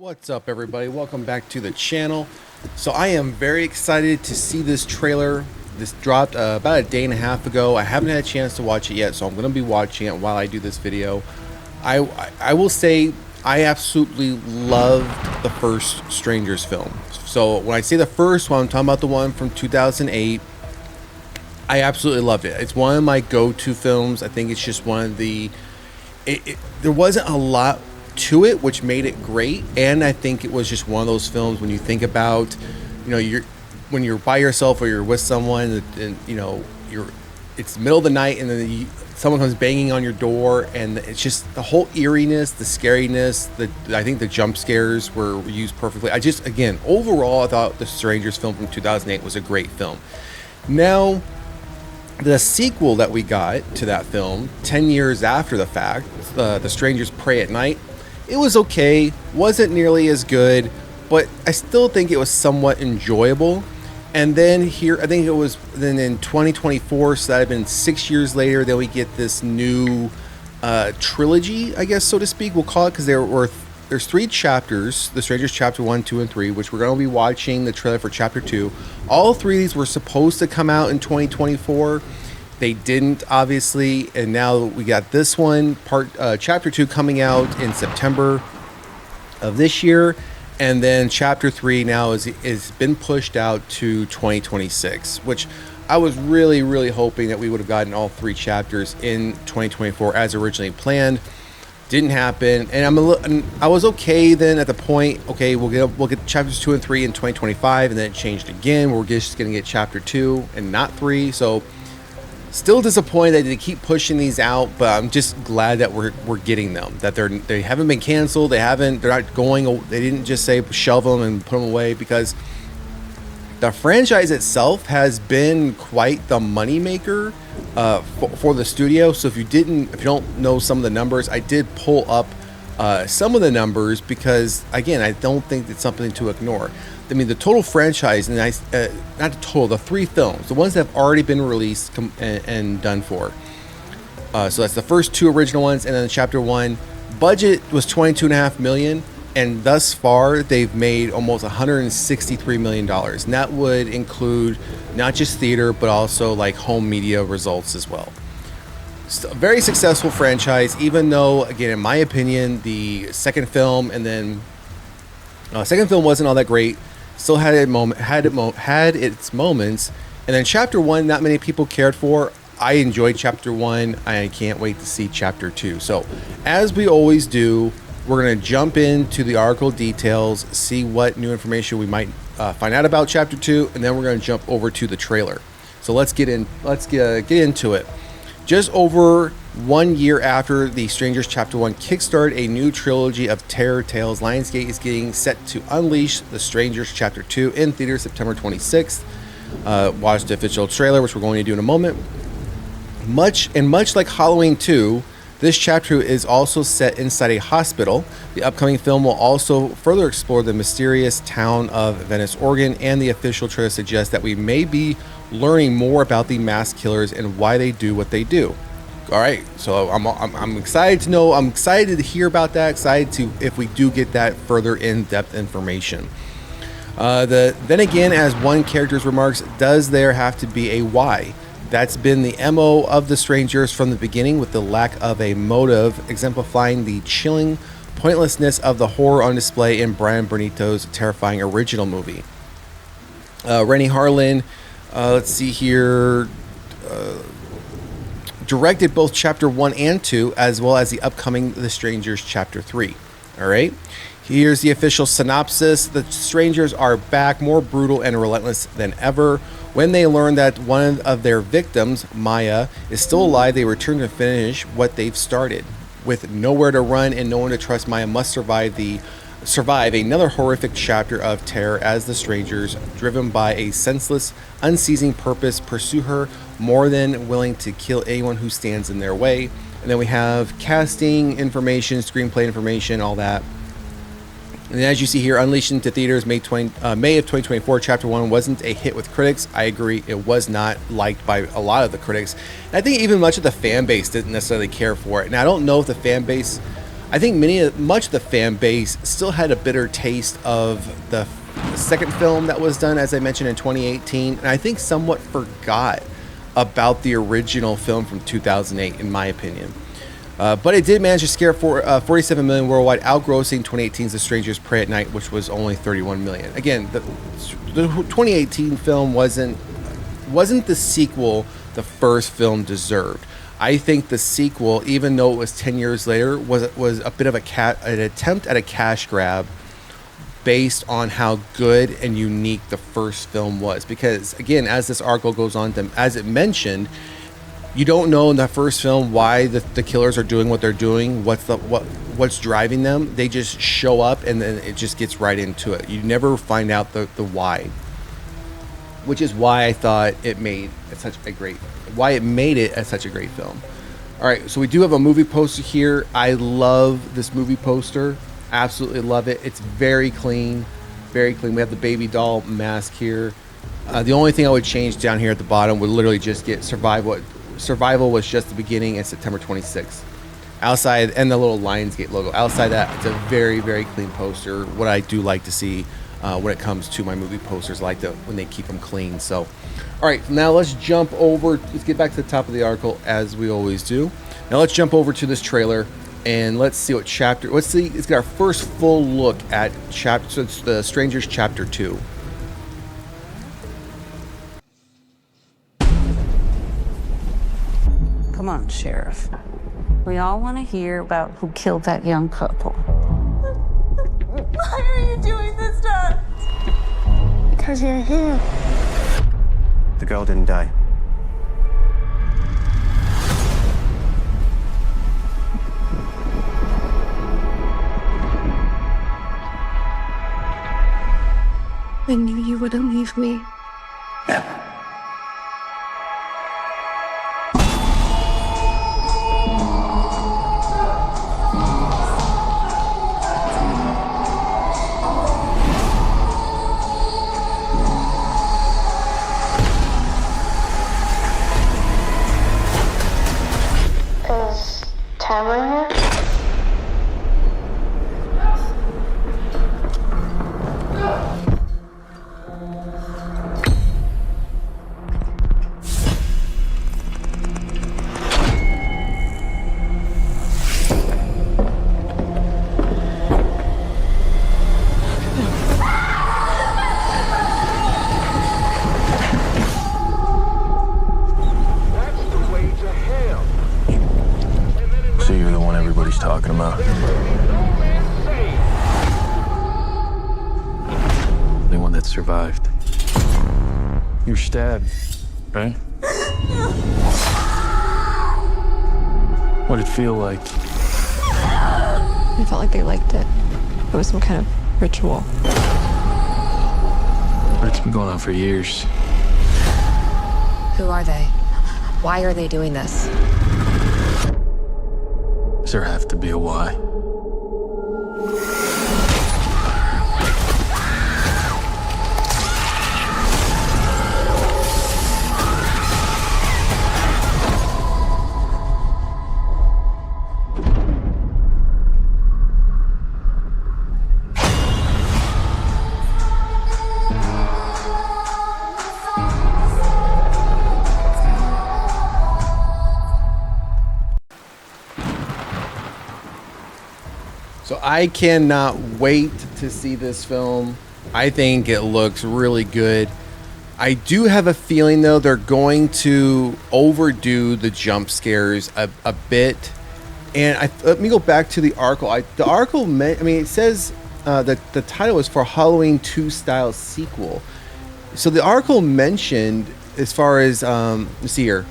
What's up, everybody? Welcome back to the channel. So I am very excited to see this trailer. This dropped about a day and a half ago. I haven't had a chance to watch it yet, so I'm going to be watching it while I do this video. I will say I absolutely loved the first Strangers film. So when I say the first one, I'm talking about the one from 2008. I absolutely loved it. It's one of my go-to films. I think it's just one of the... there wasn't a lot to it, which made it great, and I think it was just one of those films when you think about, when you're by yourself or you're with someone, and it's the middle of the night, and then someone comes banging on your door, and it's just the whole eeriness, the scariness. I think the jump scares were used perfectly. Overall, I thought the Strangers film from 2008 was a great film. Now, the sequel that we got to that film, 10 years after the fact, The Strangers Prey at Night, it was okay, wasn't nearly as good, but I still think it was somewhat enjoyable. And then here, I think it was then in 2024, so that had been 6 years later, then we get this new trilogy, I guess, so to speak, we'll call it, because there's 3 chapters, The Strangers Chapter 1, 2, and 3, which we're going to be watching the trailer for Chapter 2. All 3 of these were supposed to come out in 2024. They didn't, obviously, and now we got this one, Chapter 2, coming out in September of this year, and then Chapter 3 now is been pushed out to 2026, which I was really, really hoping that we would have gotten all 3 chapters in 2024 as originally planned. Didn't happen, and I was okay then at the point. Okay, we'll get chapters 2 and 3 in 2025, and then it changed again. We're just gonna get Chapter 2 and not 3. So still disappointed that they keep pushing these out, but I'm just glad that we're getting them. That they haven't been canceled. They're not going. They didn't just say shelve them and put them away, because the franchise itself has been quite the moneymaker for the studio. So if you don't know some of the numbers, I did pull up some of the numbers, because again, I don't think it's something to ignore. I mean, the total franchise, and not the total, the 3 films, the ones that have already been released and done for. So that's the first 2 original ones, and then Chapter 1. Budget was $22.5 million, and thus far they've made almost $163 million. And that would include not just theater, but also like home media results as well. So a very successful franchise, even though, again, in my opinion, the second film wasn't all that great. Still had its moments, and then Chapter 1, not many people cared for. I enjoyed Chapter 1. I can't wait to see Chapter 2. So, as we always do, we're going to jump into the article details, see what new information we might find out about Chapter 2, and then we're going to jump over to the trailer. So let's get into it. Just over 1 year after The Strangers Chapter 1 kickstarted a new trilogy of terror tales, Lionsgate is getting set to unleash The Strangers Chapter 2 in theaters September 26th. Watch the official trailer, which we're going to do in a moment. Much like Halloween 2, this chapter is also set inside a hospital. The upcoming film will also further explore the mysterious town of Venice, Oregon, and the official trailer suggests that we may be learning more about the mass killers and why they do what they do. All right, so I'm excited to know. I'm excited to hear about that. Excited to if we do get that further in-depth information. Then again, as one character's remarks, does there have to be a why? That's been the MO of the Strangers from the beginning, with the lack of a motive exemplifying the chilling pointlessness of the horror on display in Brian Bernito's terrifying original movie. Rennie Harlin, let's see here, directed both Chapter 1 and 2, as well as the upcoming The Strangers Chapter 3. All right, here's the official synopsis. The Strangers are back, more brutal and relentless than ever. When they learn that one of their victims, Maya, is still alive, they return to finish what they've started. With nowhere to run and no one to trust, Maya must survive another horrific chapter of terror as the Strangers, driven by a senseless, unceasing purpose, pursue her, more than willing to kill anyone who stands in their way. And then we have casting information, screenplay information, all that. And as you see here, unleashed into theaters May of 2024, Chapter 1 wasn't a hit with critics. I agree, it was not liked by a lot of the critics. And I think even much of the fan base didn't necessarily care for it. And I don't know if the fan base, I think much of the fan base still had a bitter taste of the second film that was done, as I mentioned, in 2018, and I think somewhat forgot about the original film from 2008, in my opinion. But it did manage to scare 47 million worldwide, outgrossing 2018's The Strangers Prey at Night, which was only 31 million. Again, the 2018 film wasn't the sequel the first film deserved. I think the sequel, even though it was 10 years later, was a bit of an attempt at a cash grab based on how good and unique the first film was. Because again, as this article goes on, as it mentioned, you don't know in the first film why the killers are doing what they're doing, what's driving them. They just show up and then it just gets right into it. You never find out the why, which is why I thought it made it such a great film. All right, so we do have a movie poster here. I love this movie poster. Absolutely love it. It's very clean, very clean. We have the baby doll mask here. The only thing I would change down here at the bottom would literally just get Survival was just the beginning and September 26th. Outside, and the little Lionsgate logo. Outside that, it's a very, very clean poster. What I do like to see when it comes to my movie posters, I like when they keep them clean. So, all right, now let's jump over. Let's get back to the top of the article as we always do. Now let's jump over to this trailer and let's see what chapter. Let's get our first full look at chapter. So it's The Strangers Chapter 2. Come on, Sheriff. We all want to hear about who killed that young couple. Why are you doing this to us? Because you're here. The girl didn't die. I knew you wouldn't leave me. Is Tamara here? So you're the one everybody's talking about. The one that survived. You were stabbed, right? What'd it feel like? I felt like they liked it. It was some kind of ritual. But it's been going on for years. Who are they? Why are they doing this? Does there have to be a why? So I cannot wait to see this film. I think it looks really good. I do have a feeling, though, they're going to overdo the jump scares a bit. And let me go back to the article. The article, it says that the title is for Halloween 2 style sequel. So the article mentioned, as far as, let's see here,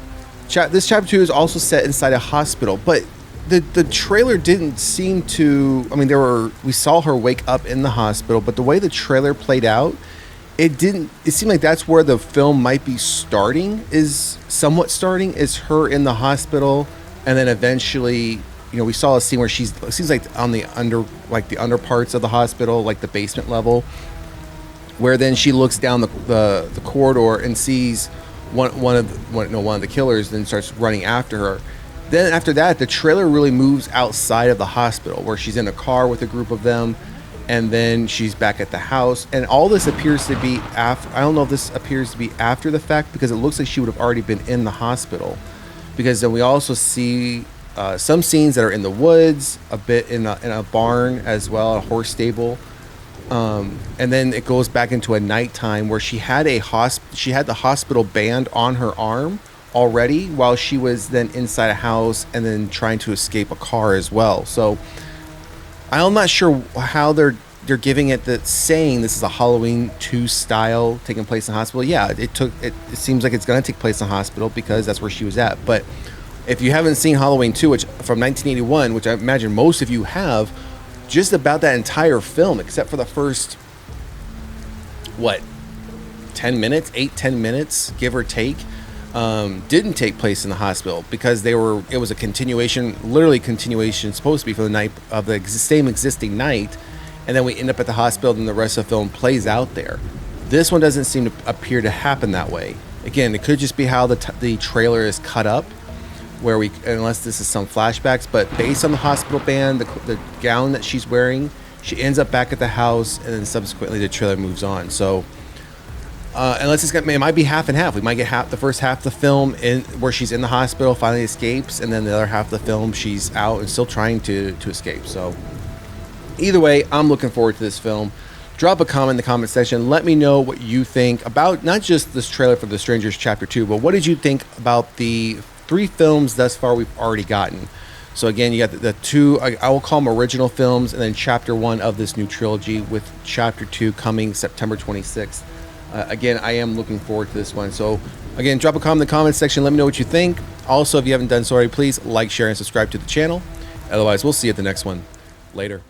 this chapter 2 is also set inside a hospital, but the trailer didn't seem to. We saw her wake up in the hospital, but the way the trailer played out, it seemed like that's where the film might be starting, is her in the hospital, and then eventually, we saw a scene where it seems like on the under parts of the hospital, like the basement level, where then she looks down the corridor and sees one of the killers, then starts running after her. Then after that, the trailer really moves outside of the hospital, where she's in a car with a group of them, and then she's back at the house. And all this appears to be after. I don't know if this appears to be after the fact, because it looks like she would have already been in the hospital. Because then we also see some scenes that are in the woods, a bit in a barn as well, a horse stable. And then it goes back into a nighttime where she had the hospital band on her arm already, while she was then inside a house and then trying to escape a car as well. So I'm not sure how they're giving it, that saying this is a Halloween 2 style taking place in the hospital. Yeah, it seems like it's going to take place in the hospital because that's where she was at. But if you haven't seen Halloween 2, which from 1981, which I imagine most of you have, just about that entire film, except for the first 10 minutes, give or take, didn't take place in the hospital, because it was a continuation, literally continuation, supposed to be for the night of the same existing night, and then we end up at the hospital and the rest of the film plays out there. This one doesn't seem to appear to happen that way. Again, it could just be how the trailer is cut up, where unless this is some flashbacks, but based on the hospital band, the gown that she's wearing, she ends up back at the house, and then subsequently the trailer moves on. So unless it might be half and half. We might get the first half of the film where she's in the hospital, finally escapes, and then the other half of the film she's out and still trying to escape. So either way, I'm looking forward to this film. Drop a comment in the comment section. Let me know what you think about not just this trailer for The Strangers Chapter 2, but what did you think about the 3 films thus far we've already gotten. So again, you got the 2, I will call them original films, and then Chapter 1 of this new trilogy, with Chapter 2 coming September 26th. Again, I am looking forward to this one. So again, drop a comment in the comment section. Let me know what you think. Also, if you haven't done so already, please like, share, and subscribe to the channel. Otherwise, we'll see you at the next one. Later.